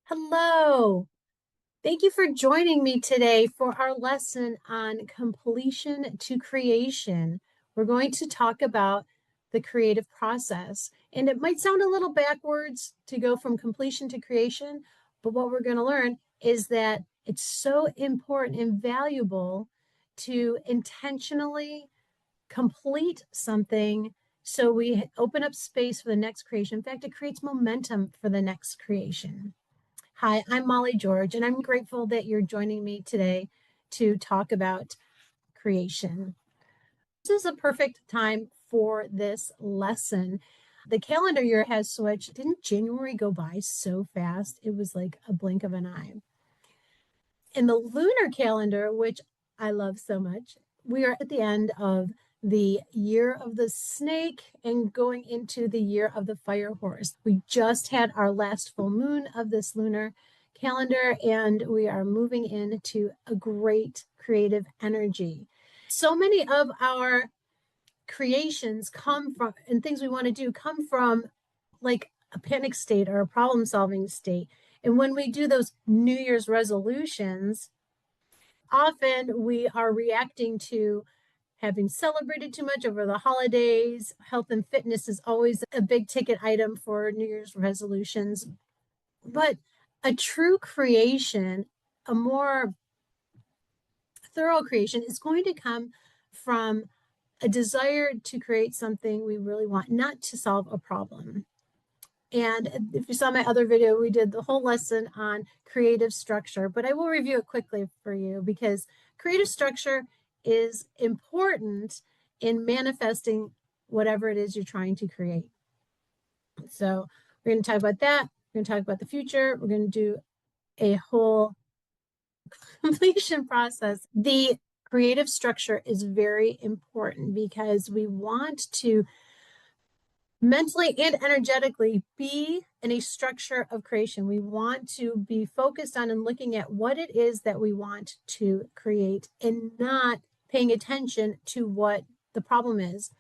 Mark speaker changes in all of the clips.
Speaker 1: Hello. Thank you for joining me today for our lesson on completion to creation. We're going to talk about the creative process. And it might sound a little backwards to go from completion to creation, but what we're going to learn is that it's so important and valuable to intentionally complete something so we open up space for the next creation. In fact, it creates momentum for the next creation. Hi, I'm Molly George, and I'm grateful that you're joining me today to talk about creation. This is a perfect time for this lesson. The calendar year has switched. Didn't January go by so fast? It was like a blink of an eye. In the lunar calendar, which I love so much, we are at the end of the year of the snake and going into the year of the fire horse. We just had our last full moon of this lunar calendar, and we are moving into a great creative energy. So many of our creations come from, and things we want to do come from like a panic state or a problem solving state. And when we do those New Year's resolutions, often we are reacting to having celebrated too much over the holidays. Health and fitness is always a big ticket item for New Year's resolutions. But a true creation, a more thorough creation, is going to come from a desire to create something we really want, not to solve a problem. And if you saw my other video, we did the whole lesson on creative structure, but I will review it quickly for you because creative structure is important in manifesting whatever it is you're trying to create. So we're going to talk about that. We're going to talk about the future. We're going to do a whole completion process. The creative structure is very important because we want to mentally and energetically be in a structure of creation. We want to be focused on and looking at what it is that we want to create and not paying attention to what the problem is.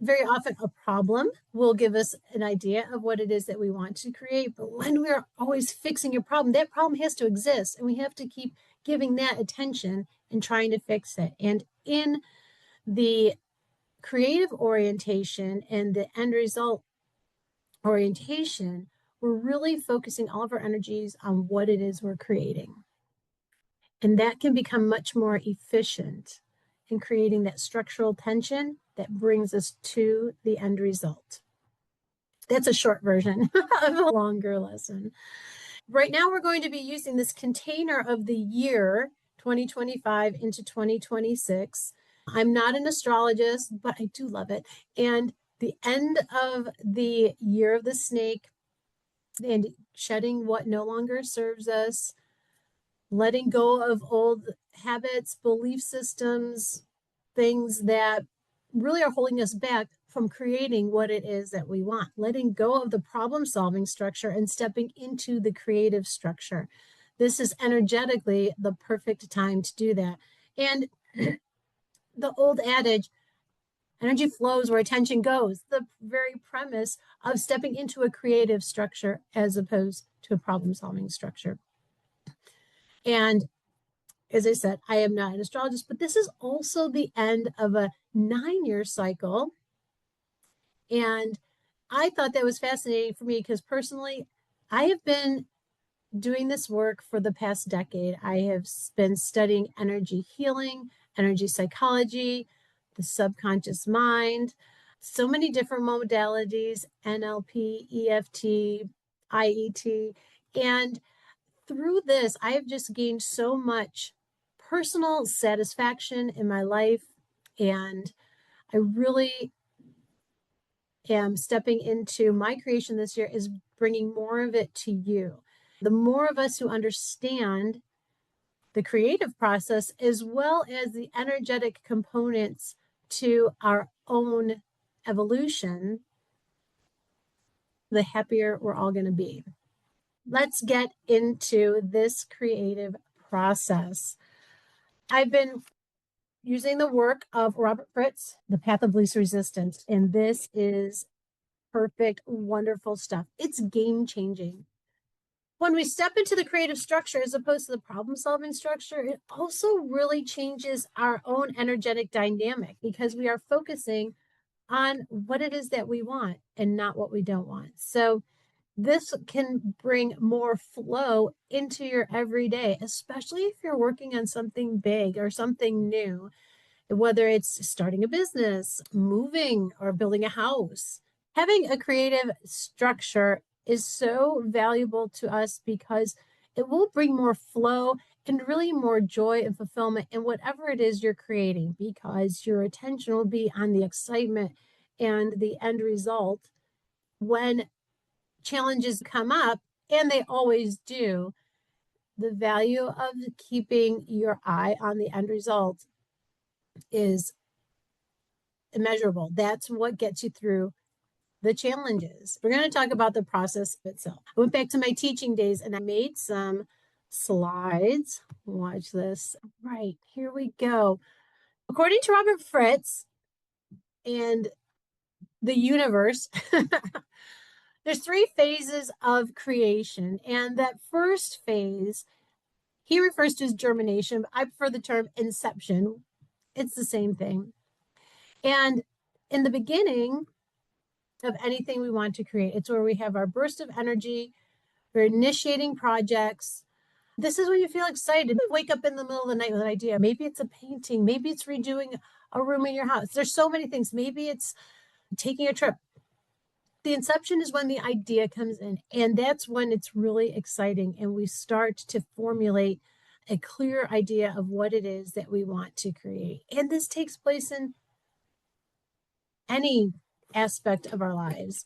Speaker 1: Very often a problem will give us an idea of what it is that we want to create. But when we're always fixing a problem, that problem has to exist and we have to keep giving that attention and trying to fix it. And in the creative orientation and the end result orientation, we're really focusing all of our energies on what it is we're creating. And that can become much more efficient in creating that structural tension that brings us to the end result. That's a short version of a longer lesson. Right now, we're going to be using this container of the year 2025 into 2026. I'm not an astrologist, but I do love it. And the end of the year of the snake and shedding what no longer serves us, letting go of old habits, belief systems, things that really are holding us back from creating what it is that we want, letting go of the problem solving structure and stepping into the creative structure. This is energetically the perfect time to do that. And the old adage, energy flows where attention goes, the very premise of stepping into a creative structure as opposed to a problem solving structure. And as I said, I am not an astrologist, but this is also the end of a 9-year cycle. And I thought that was fascinating for me because personally, I have been doing this work for the past decade. I have been studying energy healing, energy psychology, the subconscious mind, so many different modalities, NLP, EFT, IET. And through this, I have just gained so much personal satisfaction in my life. And I really am stepping into my creation this year is bringing more of it to you. The more of us who understand the creative process as well as the energetic components to our own evolution, the happier we're all going to be. Let's get into this creative process. I've been using the work of Robert Fritz, The Path of Least Resistance, and this is perfect, wonderful stuff. It's game changing. When we step into the creative structure as opposed to the problem solving structure, it also really changes our own energetic dynamic because we are focusing on what it is that we want and not what we don't want. So this can bring more flow into your everyday, especially if you're working on something big or something new, whether it's starting a business, moving, or building a house. Having a creative structure is so valuable to us because it will bring more flow and really more joy and fulfillment in whatever it is you're creating, because your attention will be on the excitement and the end result. When challenges come up, and they always do, the value of keeping your eye on the end result is immeasurable. That's what gets you through the challenges. We're going to talk about the process itself. I went back to my teaching days and I made some slides. Watch this. Right, here we go. According to Robert Fritz and the universe, there's 3 phases of creation. And that first phase, he refers to as germination. I prefer the term inception. It's the same thing. And in the beginning of anything we want to create, it's where we have our burst of energy, we're initiating projects. This is when you feel excited. Wake up in the middle of the night with an idea. Maybe it's a painting. Maybe it's redoing a room in your house. There's so many things. Maybe it's taking a trip. The inception is when the idea comes in, and that's when it's really exciting and we start to formulate a clear idea of what it is that we want to create. And this takes place in any aspect of our lives.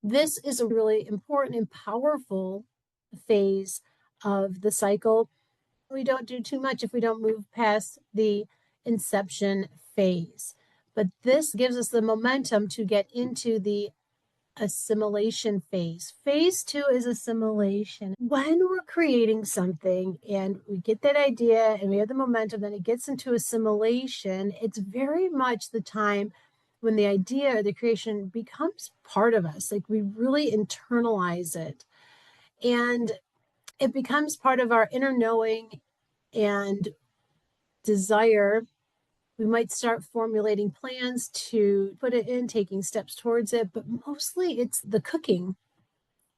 Speaker 1: This is a really important and powerful phase of the cycle. We don't do too much if we don't move past the inception phase. But this gives us the momentum to get into the assimilation phase. Phase 2 is assimilation. When we're creating something and we get that idea and we have the momentum, then it gets into assimilation. It's very much the time when the idea or the creation becomes part of us. Like we really internalize it. And it becomes part of our inner knowing and desire. We might start formulating plans to put it in, taking steps towards it, but mostly it's the cooking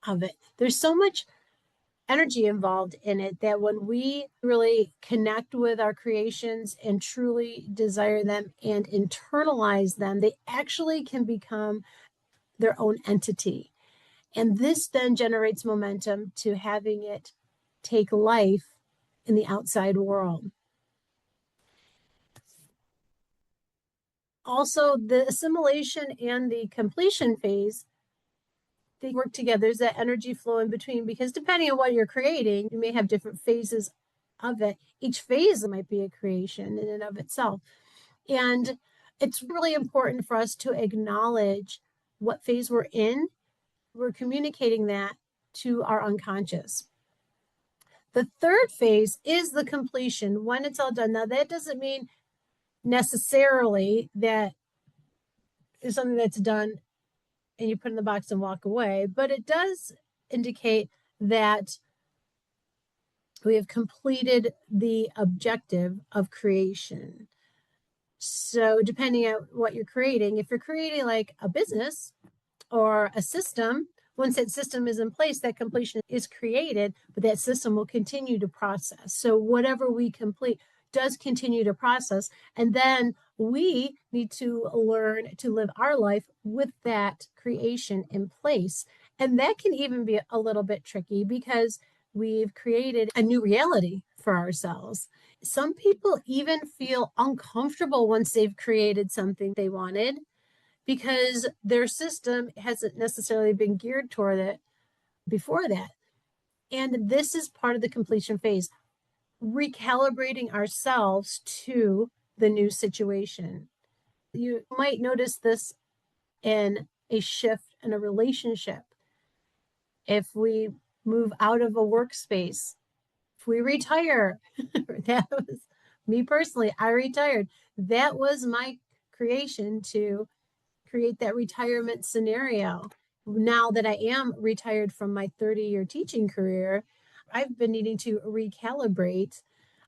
Speaker 1: of it. There's so much energy involved in it that when we really connect with our creations and truly desire them and internalize them, they actually can become their own entity. And this then generates momentum to having it take life in the outside world. Also, the assimilation and the completion phase, they work together. There's that energy flow in between, because depending on what you're creating, you may have different phases of it. Each phase might be a creation in and of itself. And it's really important for us to acknowledge what phase we're in. We're communicating that to our unconscious. The third phase is the completion, when it's all done. Now, that doesn't mean necessarily that is something that's done and you put in the box and walk away, but it does indicate that we have completed the objective of creation. So depending on what you're creating, if you're creating like a business or a system, once that system is in place, that completion is created, but that system will continue to process. So whatever we complete does continue to process. And then we need to learn to live our life with that creation in place. And that can even be a little bit tricky because we've created a new reality for ourselves. Some people even feel uncomfortable once they've created something they wanted because their system hasn't necessarily been geared toward it before that. And this is part of the completion phase, recalibrating ourselves to the new situation. You might notice this in a shift in a relationship. If we move out of a workspace, if we retire, that was me personally, I retired. That was my creation to create that retirement scenario. now that I am retired from my 30-year teaching career, I've been needing to recalibrate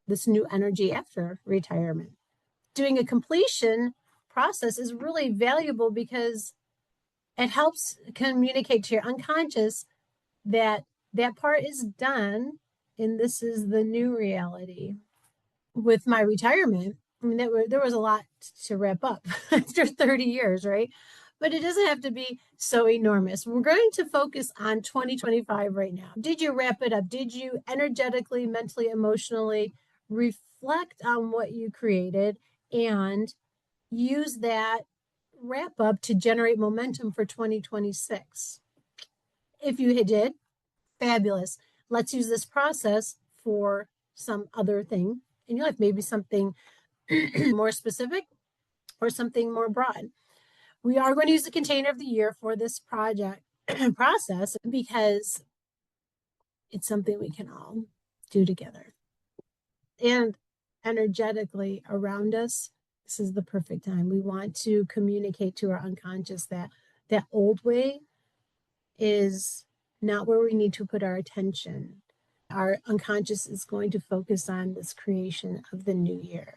Speaker 1: this new energy after retirement. Doing a completion process is really valuable because it helps communicate to your unconscious that that part is done and this is the new reality. With my retirement, I mean, there was a lot to wrap up after 30 years, right? But it doesn't have to be so enormous. We're going to focus on 2025 right now. Did you wrap it up? Did you energetically, mentally, emotionally reflect on what you created and use that wrap up to generate momentum for 2026? If you did, fabulous. Let's use this process for some other thing in your life, maybe something more specific or something more broad. We are going to use the container of the year for this project process because it's something we can all do together. And energetically around us, this is the perfect time. We want to communicate to our unconscious that that old way is not where we need to put our attention. Our unconscious is going to focus on this creation of the new year.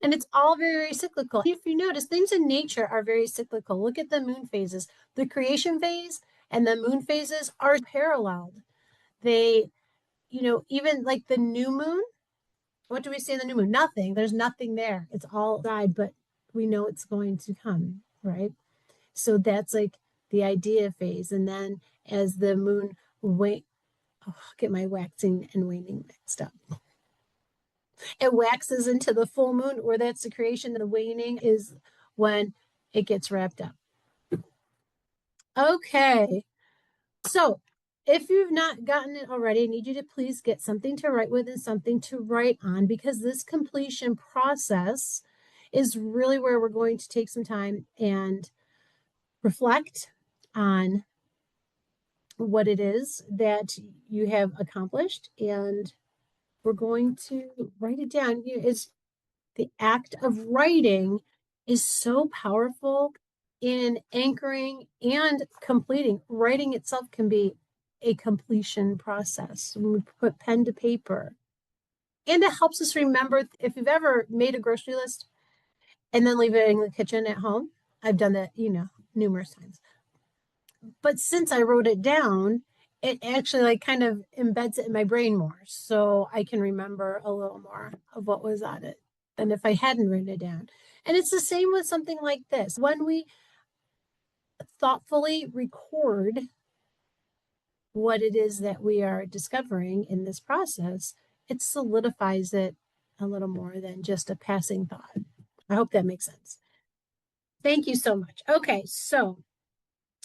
Speaker 1: And it's all very, very cyclical. If you notice, things in nature are very cyclical. Look at the moon phases. The creation phase and the moon phases are paralleled. They, even like the new moon, what do we see in the new moon? Nothing. There's nothing there. It's all died, but we know it's going to come, right? So that's like the idea phase. And then as the moon get my waxing and waning mixed up. It waxes into the full moon, where that's the creation. The waning is when it gets wrapped up. Okay. So if you've not gotten it already, I need you to please get something to write with and something to write on, because this completion process is really where we're going to take some time and reflect on what it is that you have accomplished, and we're going to write it down. It's the act of writing is so powerful in anchoring and completing. Writing itself can be a completion process when we put pen to paper. And it helps us remember. If you've ever made a grocery list and then leave it in the kitchen at home, I've done that, numerous times. But since I wrote it down, it actually like kind of embeds it in my brain more. So I can remember a little more of what was on it than if I hadn't written it down. And it's the same with something like this. When we thoughtfully record what it is that we are discovering in this process, it solidifies it a little more than just a passing thought. I hope that makes sense. Thank you so much. Okay, so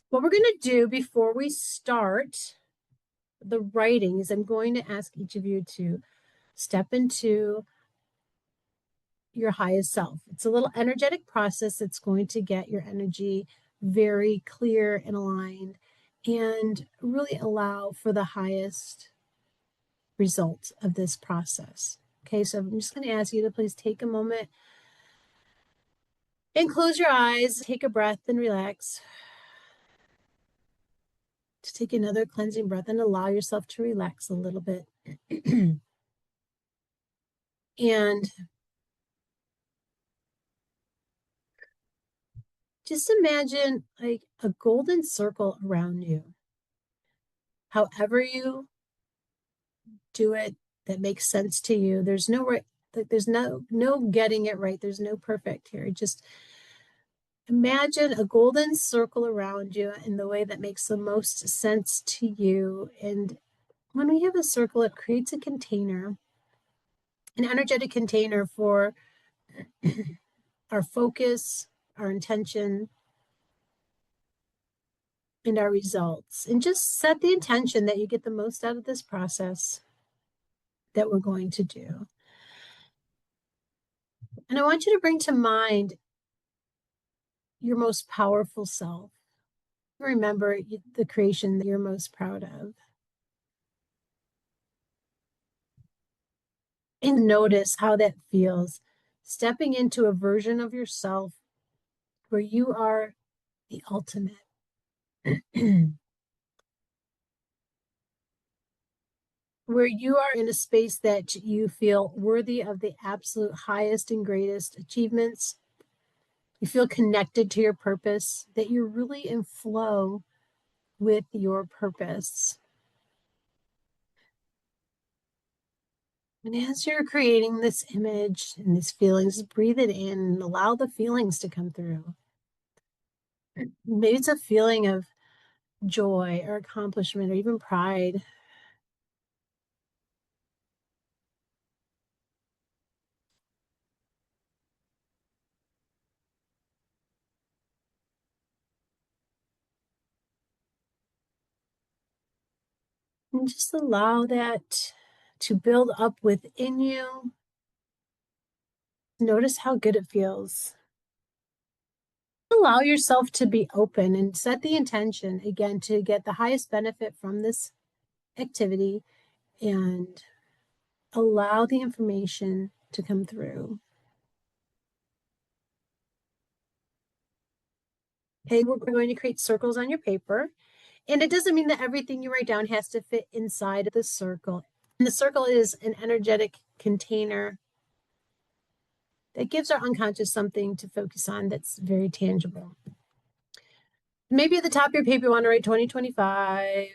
Speaker 1: what we're going to do before we start the writing is I'm going to ask each of you to step into your highest self. It's a little energetic process that's going to get your energy very clear and aligned and really allow for the highest result of this process. Okay, so I'm just going to ask you to please take a moment and close your eyes, take a breath and relax. To take another cleansing breath and allow yourself to relax a little bit. And just imagine like a golden circle around you. However you do it, that makes sense to you. There's no right, there's no getting it right. There's no perfect here. Just imagine a golden circle around you in the way that makes the most sense to you. And when we have a circle, it creates a container, an energetic container for our focus, our intention, and our results. And just set the intention that you get the most out of this process that we're going to do. And I want you to bring to mind your most powerful self. Remember the creation that you're most proud of. And notice how that feels. Stepping into a version of yourself where you are the ultimate. Where you are in a space that you feel worthy of the absolute highest and greatest achievements. You feel connected to your purpose, that you're really in flow with your purpose. And as you're creating this image and these feelings, breathe it in and allow the feelings to come through. Maybe it's a feeling of joy or accomplishment or even pride. And just allow that to build up within you. Notice how good it feels. Allow yourself to be open and set the intention again to get the highest benefit from this activity and allow the information to come through. Okay, we're going to create circles on your paper. And it doesn't mean that everything you write down has to fit inside of the circle. And the circle is an energetic container that gives our unconscious something to focus on that's very tangible. Maybe at the top of your paper, you want to write 2025.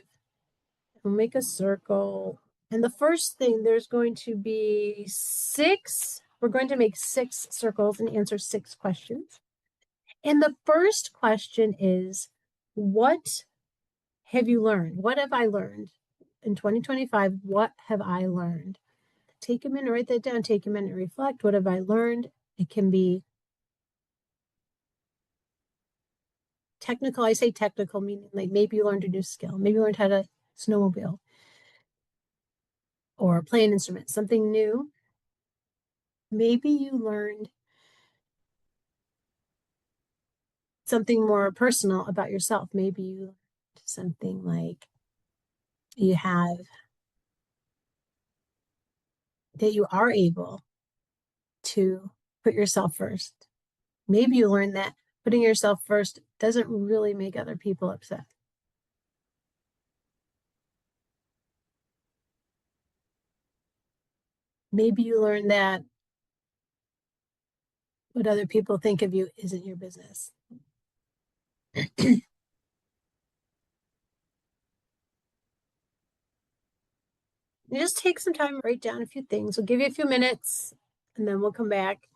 Speaker 1: We'll make a circle. And the first thing, there's going to be we're going to make 6 circles and answer 6 questions. And the first question is, what have you learned? What have I learned? In 2025, what have I learned? Take a minute, write that down. Take a minute, reflect. What have I learned? It can be technical. I say technical, meaning like maybe you learned a new skill. Maybe you learned how to snowmobile or play an instrument, something new. Maybe you learned something more personal about yourself. Maybe you learned something like you have that you are able to put yourself first. Maybe you learned that putting yourself first doesn't really make other people upset. Maybe you learned that what other people think of you isn't your business. You just take some time, write down a few things. We'll give you a few minutes and then we'll come back.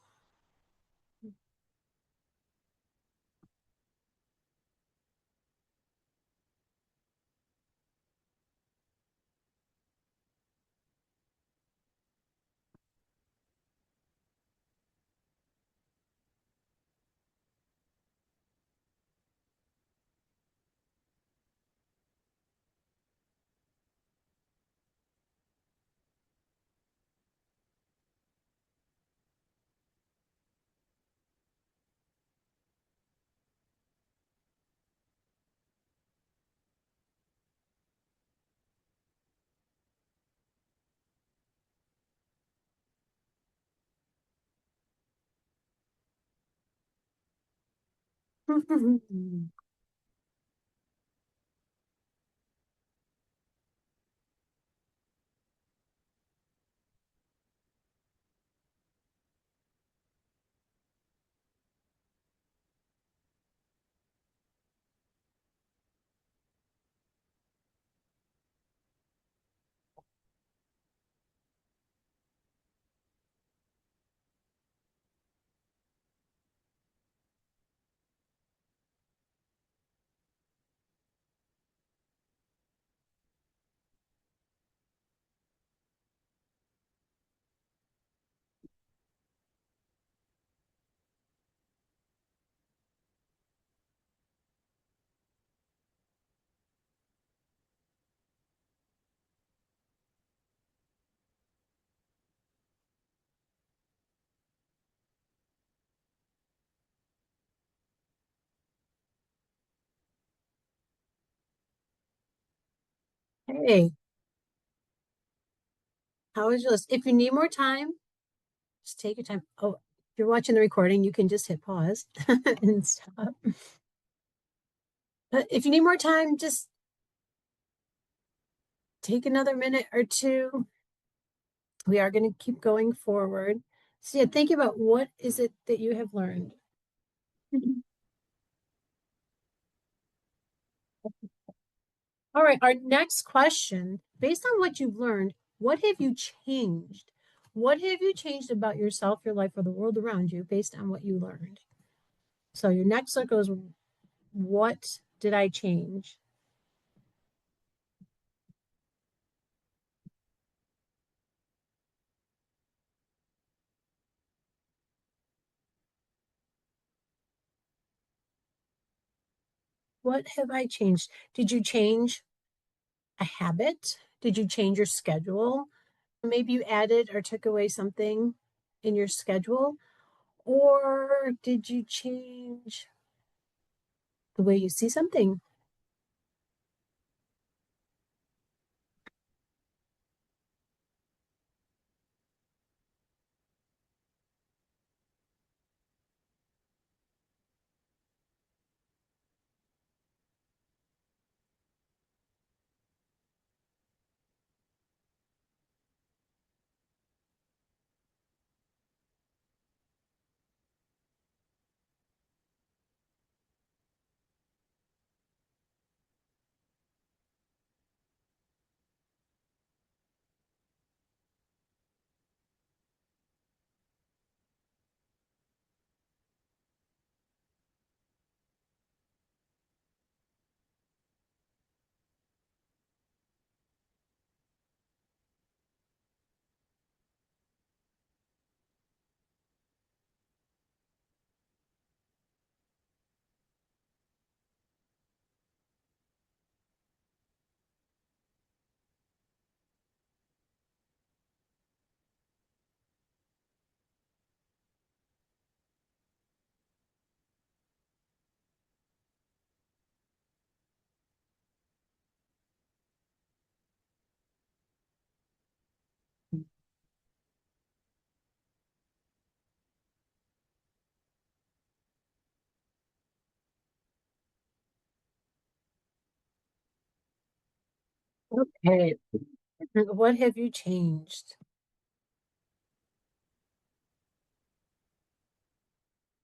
Speaker 1: Hey, how was yours? If you need more time, just take your time. Oh, if you're watching the recording, you can just hit pause and stop. But if you need more time, just take another minute or two. We are going to keep going forward. So yeah, think about what is it that you have learned. All right, our next question, based on what you've learned, what have you changed? What have you changed about yourself, your life, or the world around you based on what you learned? So your next circle is, what did I change? What have I changed? Did you change a habit? Did you change your schedule? Maybe you added or took away something in your schedule, or did you change the way you see something? Okay. What have you changed?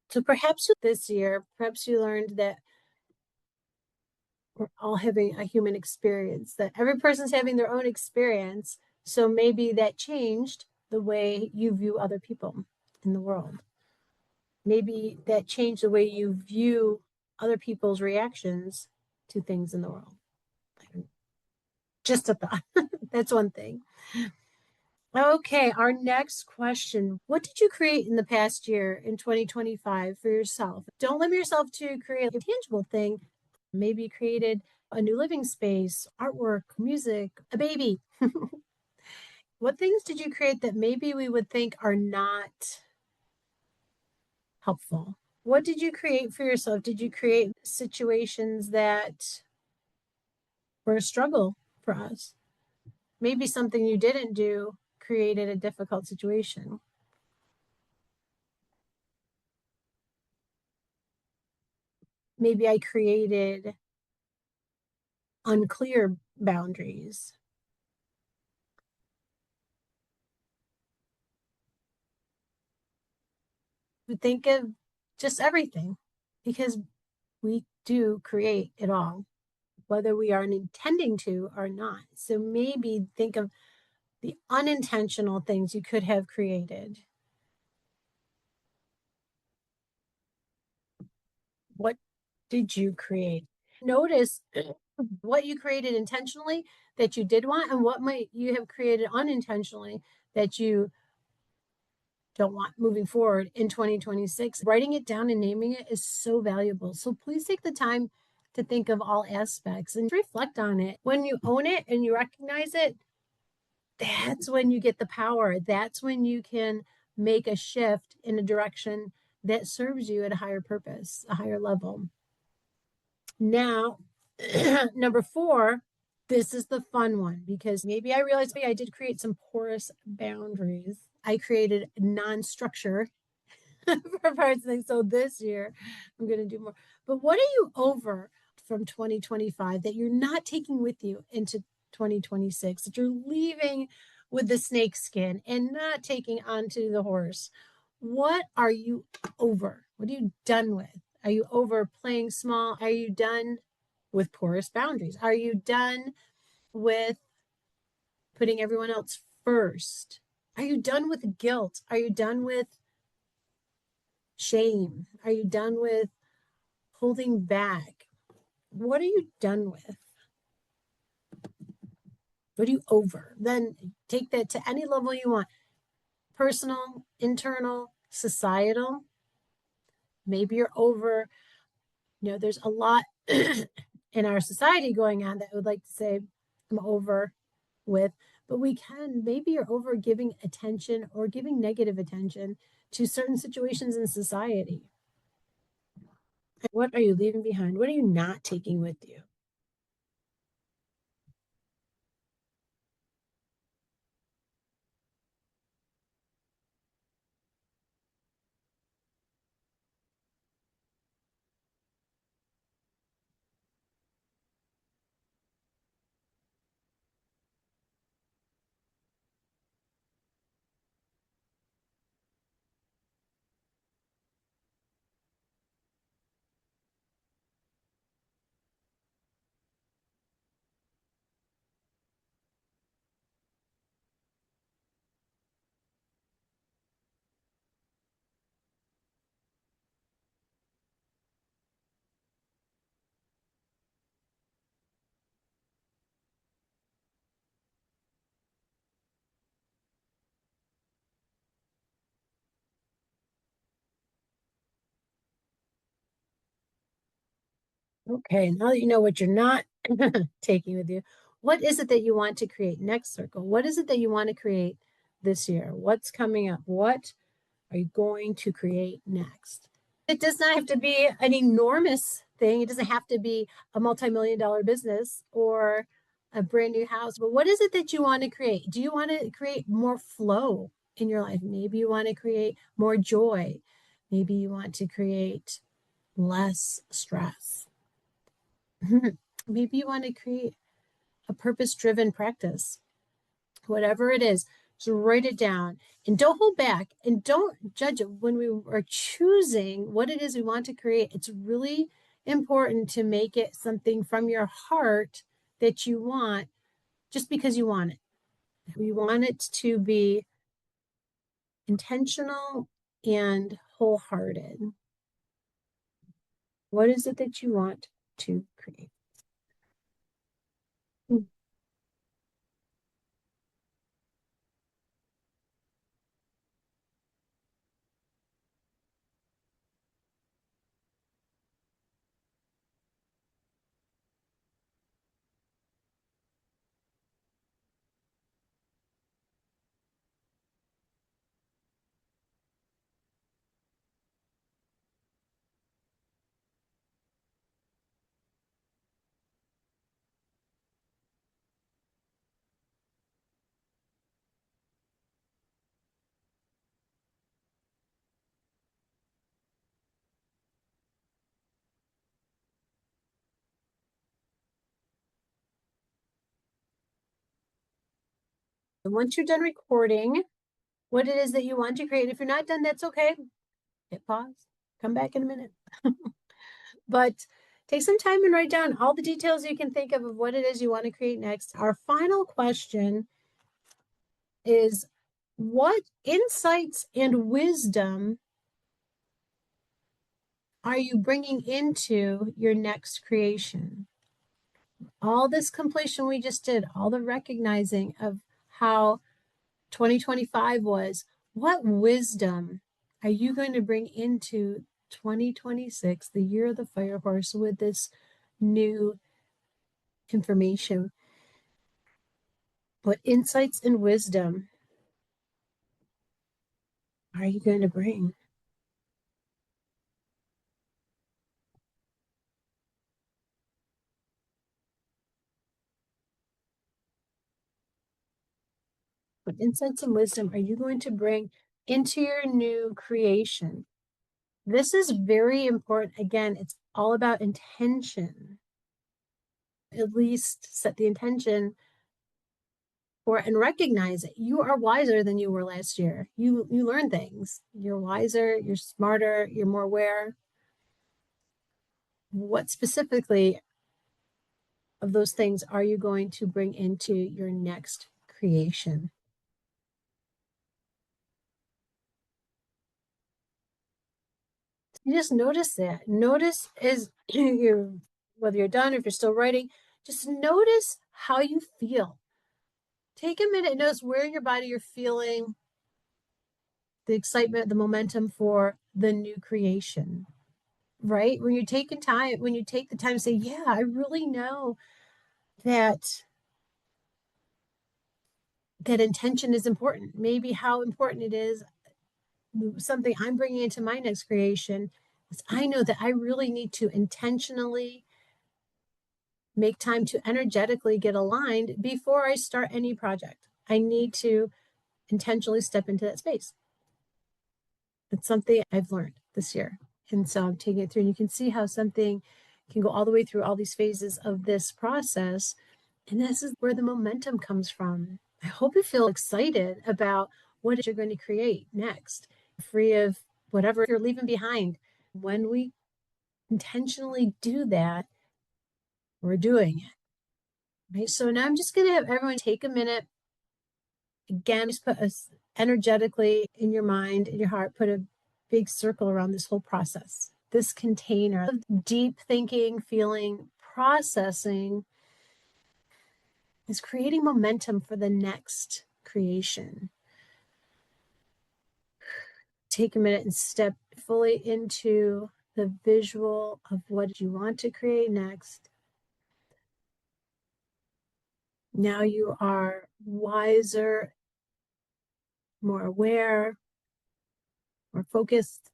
Speaker 1: So perhaps this year, perhaps you learned that we're all having a human experience, that every person's having their own experience. So maybe that changed the way you view other people in the world. Maybe that changed the way you view other people's reactions to things in the world. Just a thought. That's one thing. Okay, our next question. What did you create in the past year in 2025 for yourself? Don't limit yourself to create a tangible thing. Maybe you created a new living space, artwork, music, a baby. What things did you create that maybe we would think are not helpful? What did you create for yourself? Did you create situations that were a struggle for us? Maybe something you didn't do created a difficult situation. Maybe I created unclear boundaries. Think of just everything, because we do create it all, whether we are intending to or not. So maybe think of the unintentional things you could have created. What did you create? Notice what you created intentionally that you did want, and what might you have created unintentionally that you don't want moving forward in 2026. Writing it down and naming it is so valuable. So please take the time to think of all aspects and reflect on it. When you own it and you recognize it, that's when you get the power. That's when you can make a shift in a direction that serves you at a higher purpose, a higher level. Now, number 4, this is the fun one, because maybe I realized I did create some porous boundaries. I created non-structure for parts of things. So this year I'm going to do more. But what are you over? from 2025 that you're not taking with you into 2026, that you're leaving with the snake skin and not taking onto the horse? What are you over? What are you done with? Are you over playing small? Are you done with porous boundaries? Are you done with putting everyone else first? Are you done with guilt? Are you done with shame? Are you done with holding back? What are you done with? What are you over? Then take that to any level you want: personal, internal, societal. Maybe you're over, there's a lot in our society going on that I would like to say I'm over with, but maybe you're over giving attention or giving negative attention to certain situations in society. And what are you leaving behind? What are you not taking with you? Okay, now that you know what you're not taking with you, what is it that you want to create next circle? What is it that you want to create this year? What's coming up? What are you going to create next? It does not have to be an enormous thing. It doesn't have to be a multi-million dollar business or a brand new house. But what is it that you want to create? Do you want to create more flow in your life? Maybe you want to create more joy. Maybe you want to create less stress. Maybe you want to create a purpose-driven practice. Whatever it is, just write it down and don't hold back and don't judge it. When we are choosing what it is we want to create, it's really important to make it something from your heart that you want just because you want it. We want it to be intentional and wholehearted. What is it that you want to create? And once you're done recording what it is that you want to create, if you're not done, that's okay. Hit pause, come back in a minute. But take some time and write down all the details you can think of what it is you want to create next. Our final question is, what insights and wisdom are you bringing into your next creation? All this completion we just did, all the recognizing of how 2025 was, what wisdom are you going to bring into 2026, the year of the fire horse, with this new information? What insights and wisdom are you going to bring? What insights and wisdom are you going to bring into your new creation? This is very important. Again, it's all about intention. at least set the intention for it and recognize it. You are wiser than you were last year. You learn things. You're wiser, you're smarter, you're more aware. What specifically of those things are you going to bring into your next creation? You just notice that. Notice as you're, whether you're done or if you're still writing, just notice how you feel. Take a minute and notice where in your body you're feeling the excitement, the momentum for the new creation, right? When you're taking time, when you take the time to say, yeah, I really know that intention is important. Maybe how important it is, something I'm bringing into my next creation is I know that I really need to intentionally make time to energetically get aligned before I start any project. I need to intentionally step into that space. It's something I've learned this year. And so I'm taking it through, and you can see how something can go all the way through all these phases of this process. And this is where the momentum comes from. I hope you feel excited about what you're going to create next, free of whatever you're leaving behind. When we intentionally do that, we're doing it. Right. So now I'm just going to have everyone take a minute. Again, just put us energetically in your mind, in your heart, put a big circle around this whole process. This container of deep thinking, feeling, processing is creating momentum for the next creation. Take a minute and step fully into the visual of what you want to create next. Now you are wiser, more aware, more focused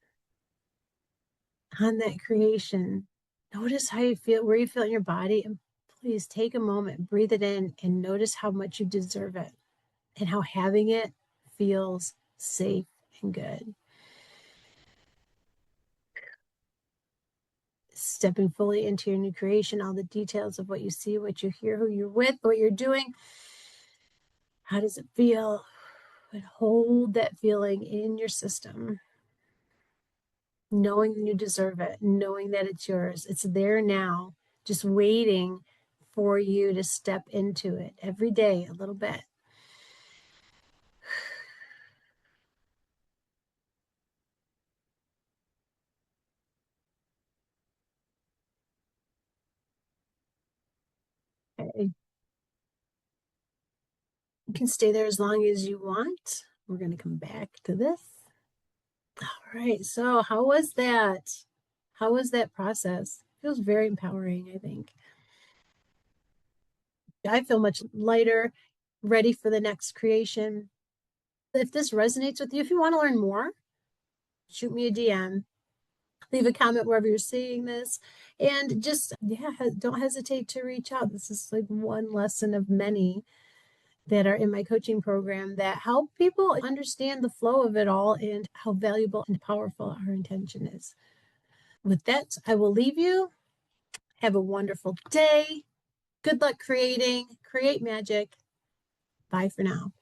Speaker 1: on that creation. Notice how you feel, where you feel in your body, and please take a moment, breathe it in, and notice how much you deserve it and how having it feels safe and good. Stepping fully into your new creation, all the details of what you see, what you hear, who you're with, what you're doing. How does it feel? And hold that feeling in your system, knowing you deserve it, knowing that it's yours. It's there now, just waiting for you to step into it every day a little bit. Okay. You can stay there as long as you want. We're going to come back to this. All right. So, how was that? How was that process? Feels very empowering, I think. I feel much lighter, ready for the next creation. If this resonates with you, if you want to learn more, shoot me a DM, leave a comment wherever you're seeing this, and just, yeah, don't hesitate to reach out. This is like one lesson of many that are in my coaching program that help people understand the flow of it all and how valuable and powerful our intention is. With that, I will leave you. Have a wonderful day. Good luck creating. Create magic. Bye for now.